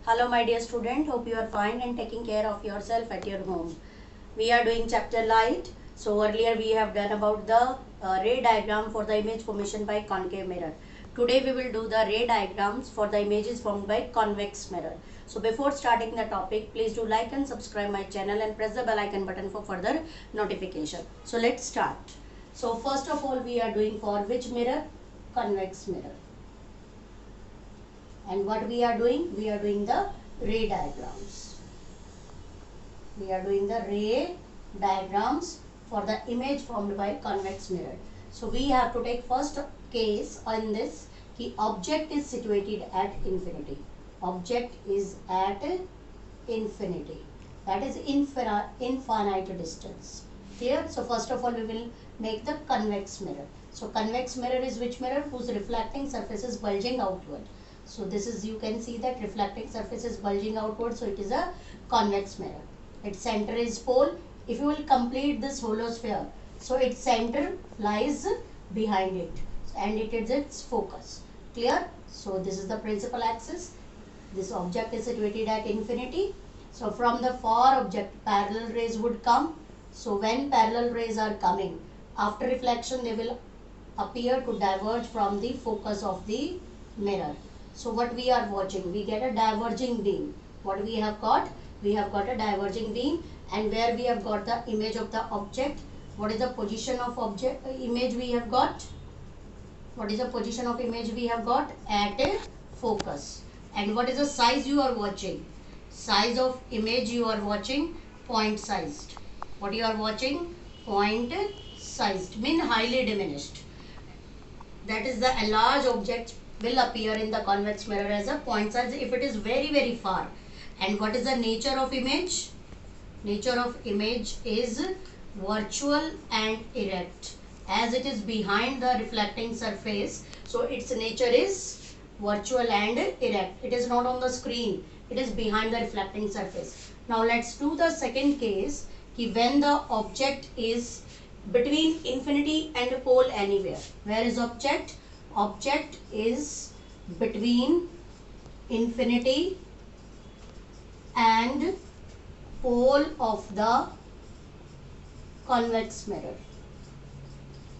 Hello my dear student, hope you are fine and taking care of yourself at your home. We are doing chapter light. So earlier we have done about the ray diagram for the image formation by concave mirror. Today we will do the ray diagrams for the images formed by convex mirror. So before starting the topic, please do like and subscribe my channel and press the bell icon button for further notification. So let's start. So first of all we are doing for which mirror? Convex mirror. And what we are doing? We are doing the ray diagrams. We are doing the ray diagrams for the image formed by convex mirror. So we have to take first case on this. The object is situated at infinity. Object is at infinity. That is infinite distance. Clear? So first of all we will make the convex mirror. So convex mirror is which mirror? Whose reflecting surface is bulging outward. So this is, you can see that reflecting surface is bulging outward, so it is a convex mirror. Its center is pole. If you will complete this hollow sphere, so its center lies behind it and it is its focus. Clear? So this is the principal axis. This object is situated at infinity. So from the far object parallel rays would come. So when parallel rays are coming, after reflection they will appear to diverge from the focus of the mirror. So what we are watching? We get a diverging beam. What we have got? We have got a diverging beam, and where we have got the image of the object. What is the position of object image we have got? What is the position of image we have got? At a focus. And what is the size you are watching? Size of image you are watching? Point sized. What you are watching? Point sized. Mean highly diminished. That is the enlarged object will appear in the convex mirror as a point size if it is very far. And what is the nature of image? Nature of image is virtual and erect. As it is behind the reflecting surface, so its nature is virtual and erect. It is not on the screen. It is behind the reflecting surface. Now let's do the second case. When the object is between infinity and pole anywhere. Where is object? Object is between infinity and pole of the convex mirror.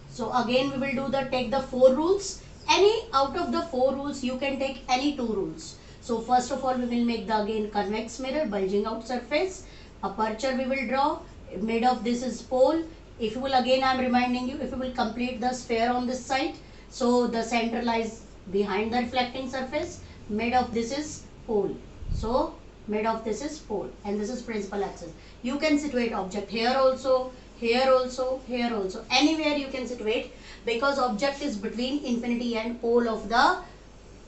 So again we will do the take the 4 rules. Any out of the 4 rules you can take any 2 rules. So first of all we will make the again convex mirror, bulging out surface. Aperture we will draw. Made of this is pole. If you will, again I am reminding you, if you will complete the sphere on this side, so the center lies behind the reflecting surface. Made of this is pole. So made of this is pole, and this is principal axis. You can situate object here also, here also, here also. Anywhere you can situate, because object is between infinity and pole of the,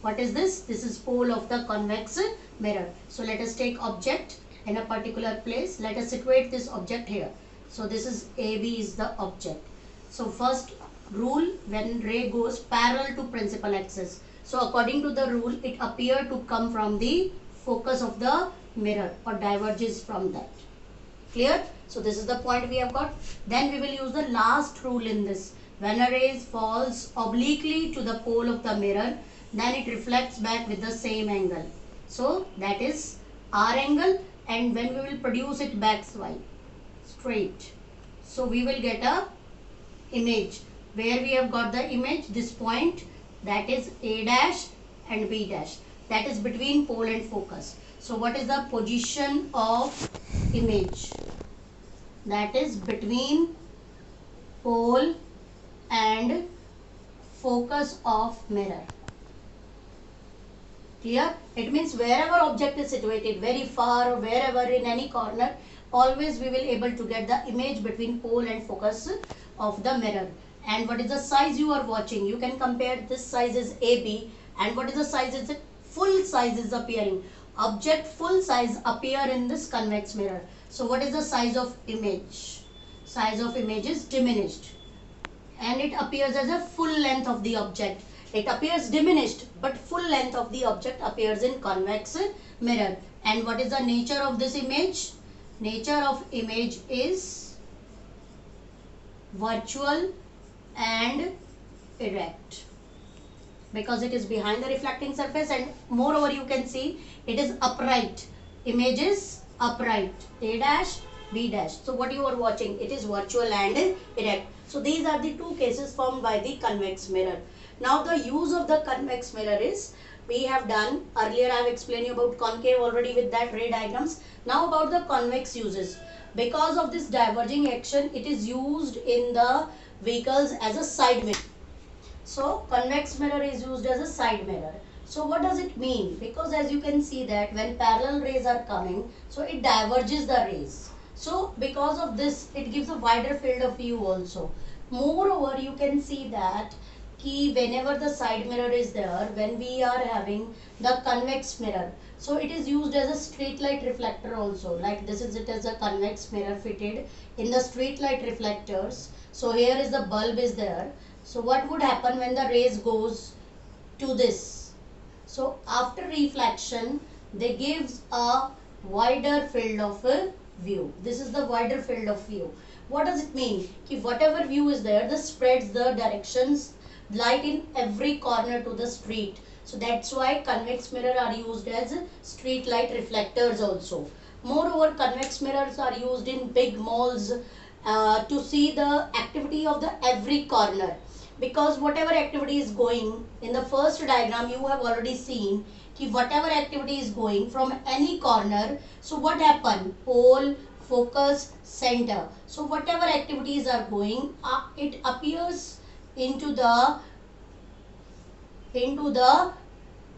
what is this? This is pole of the convex mirror. So let us take object in a particular place. Let us situate this object here. So this is AB is the object. So first rule, when ray goes parallel to principal axis. So according to the rule, it appear to come from the focus of the mirror or diverges from that. Clear? So this is the point we have got. Then we will use the last rule in this. When a ray falls obliquely to the pole of the mirror, then it reflects back with the same angle. So that is R angle, and when we will produce it back straight. So we will get a image. Where we have got the image, this point, that is A dash and B dash. That is between pole and focus. So what is the position of image? That is between pole and focus of mirror. Clear? It means wherever object is situated, very far or wherever in any corner, always we will able to get the image between pole and focus of the mirror. And what is the size you are watching? You can compare this size is AB, and what is the size is it? Full size is appearing. Object full size appear in this convex mirror. So what is the size of image? Size of image is diminished, and it appears as a full length of the object. It appears diminished, but full length of the object appears in convex mirror. And what is the nature of this image? Nature of image is virtual and erect. because it is behind the reflecting surface, and moreover you can see it is upright. Image is upright. A dash, B dash. So what you are watching, it is virtual and erect. So these are the two cases formed by the convex mirror. Now the use of the convex mirror is, we have done earlier, I have explained you about concave already with that ray diagrams. Now about the convex uses. Because of this diverging action, it is used in the vehicles as a side mirror. So convex mirror is used as a side mirror. So what does it mean? Because as you can see that when parallel rays are coming, so it diverges the rays. So because of this, it gives a wider field of view also. Moreover, you can see that whenever the side mirror is there, when we are having the convex mirror, so it is used as a street light reflector also. Like this is it as a convex mirror fitted in the street light reflectors. So here is the bulb is there. So what would happen when the rays goes to this? So after reflection, they gives a wider field of view. This is the wider field of view. What does it mean? Ki whatever view is there, this spreads the directions light in every corner to the street. So that's why convex mirror are used as street light reflectors also. Moreover, convex mirrors are used in big malls to see the activity of the every corner. Because whatever activity is going in the first diagram, you have already seen कि whatever activity is going from any corner, so what happen? Pole, focus, center. So whatever activities are going, it appears into the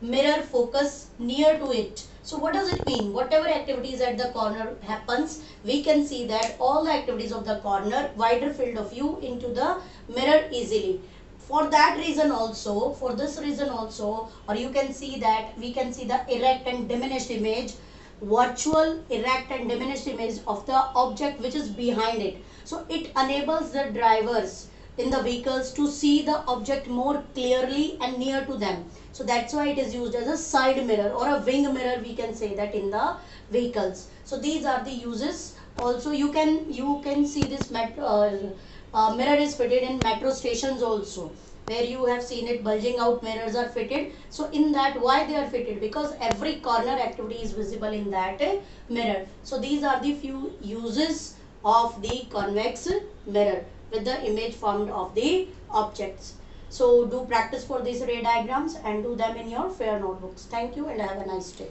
mirror focus near to it. So what does it mean? Whatever activities at the corner happens, we can see that all the activities of the corner, wider field of view into the mirror easily. For that reason also, for this reason also, or you can see that we can see the erect and diminished image, virtual erect and diminished image of the object which is behind it. So it enables the drivers in the vehicles to see the object more clearly and near to them. So that's why it is used as a side mirror or a wing mirror, we can say that, in the vehicles. So these are the uses. Also you can see this mirror is fitted in metro stations also, where you have seen it, bulging out mirrors are fitted. So in that, why they are fitted? Because every corner activity is visible in that mirror. So these are the few uses of the convex mirror with the image formed of the objects. So do practice for these ray diagrams and do them in your fair notebooks. Thank you and have a nice day.